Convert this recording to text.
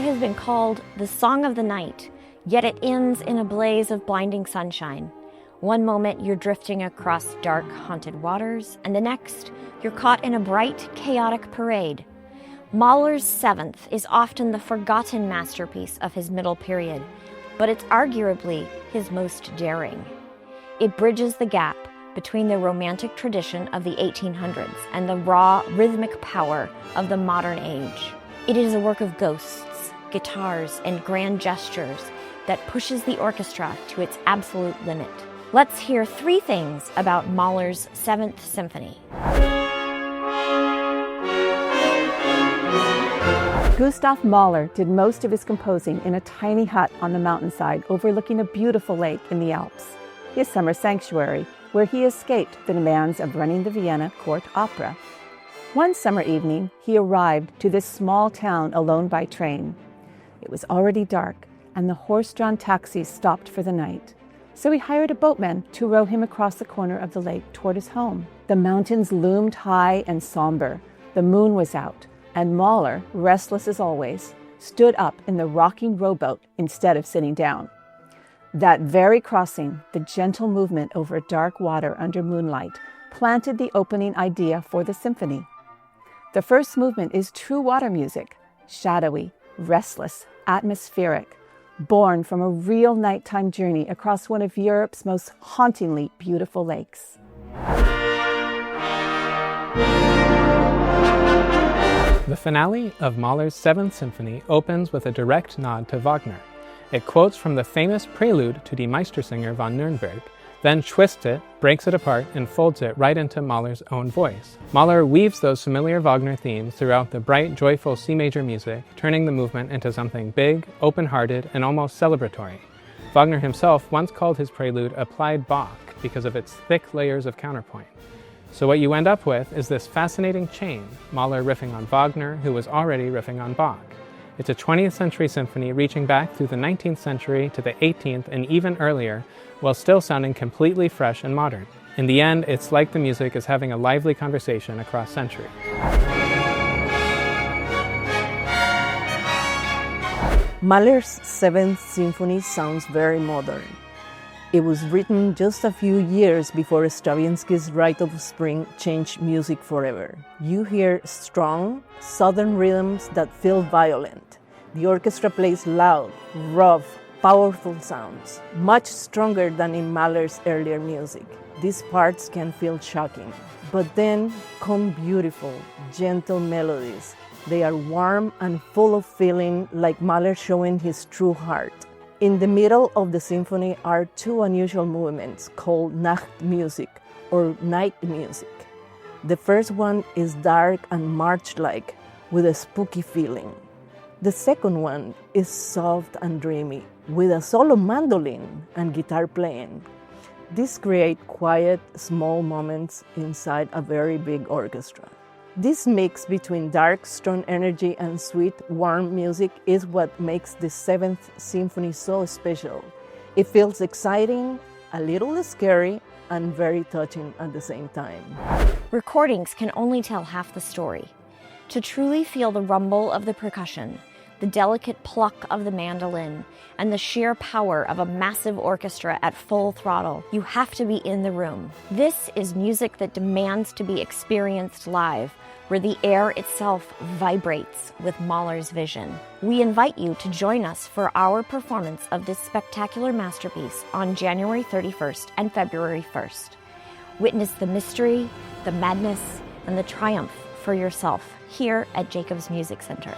has been called the song of the night, yet it ends in a blaze of blinding sunshine. One moment you're drifting across dark, haunted waters, and the next you're caught in a bright, chaotic parade. Mahler's Seventh is often the forgotten masterpiece of his middle period, but it's arguably his most daring. It bridges the gap between the romantic tradition of the 1800s and the raw, rhythmic power of the modern age. It is a work of ghosts, guitars, and grand gestures that pushes the orchestra to its absolute limit. Let's hear 3 things about Mahler's Seventh Symphony. Gustav Mahler did most of his composing in a tiny hut on the mountainside overlooking a beautiful lake in the Alps, his summer sanctuary, where he escaped the demands of running the Vienna court opera. One summer evening, he arrived to this small town alone by train. It was already dark, and the horse-drawn taxis stopped for the night. So he hired a boatman to row him across the corner of the lake toward his home. The mountains loomed high and somber. The moon was out, and Mahler, restless as always, stood up in the rocking rowboat instead of sitting down. That very crossing, the gentle movement over dark water under moonlight, planted the opening idea for the symphony. The first movement is true water music, shadowy, restless, atmospheric, born from a real nighttime journey across one of Europe's most hauntingly beautiful lakes. The finale of Mahler's Seventh Symphony opens with a direct nod to Wagner. It quotes from the famous prelude to Die Meistersinger von Nürnberg, then twists it, breaks it apart, and folds it right into Mahler's own voice. Mahler weaves those familiar Wagner themes throughout the bright, joyful C major music, turning the movement into something big, open-hearted, and almost celebratory. Wagner himself once called his prelude applied Bach because of its thick layers of counterpoint. So what you end up with is this fascinating chain, Mahler riffing on Wagner, who was already riffing on Bach. It's a 20th century symphony reaching back through the 19th century to the 18th and even earlier, while still sounding completely fresh and modern. In the end, it's like the music is having a lively conversation across centuries. Mahler's Seventh Symphony sounds very modern. It was written just a few years before Stravinsky's Rite of Spring changed music forever. You hear strong, southern rhythms that feel violent. The orchestra plays loud, rough, powerful sounds, much stronger than in Mahler's earlier music. These parts can feel shocking, but then come beautiful, gentle melodies. They are warm and full of feeling, like Mahler showing his true heart. In the middle of the symphony are 2 unusual movements called Nachtmusik or night music. The first one is dark and march-like with a spooky feeling. The second one is soft and dreamy with a solo mandolin and guitar playing. These create quiet, small moments inside a very big orchestra. This mix between dark, strong energy and sweet, warm music is what makes the Seventh Symphony so special. It feels exciting, a little scary, and very touching at the same time. Recordings can only tell half the story. To truly feel the rumble of the percussion, the delicate pluck of the mandolin, and the sheer power of a massive orchestra at full throttle, you have to be in the room. This is music that demands to be experienced live, where the air itself vibrates with Mahler's vision. We invite you to join us for our performance of this spectacular masterpiece on January 31st and February 1st. Witness the mystery, the madness, and the triumph for yourself here at Jacobs Music Center.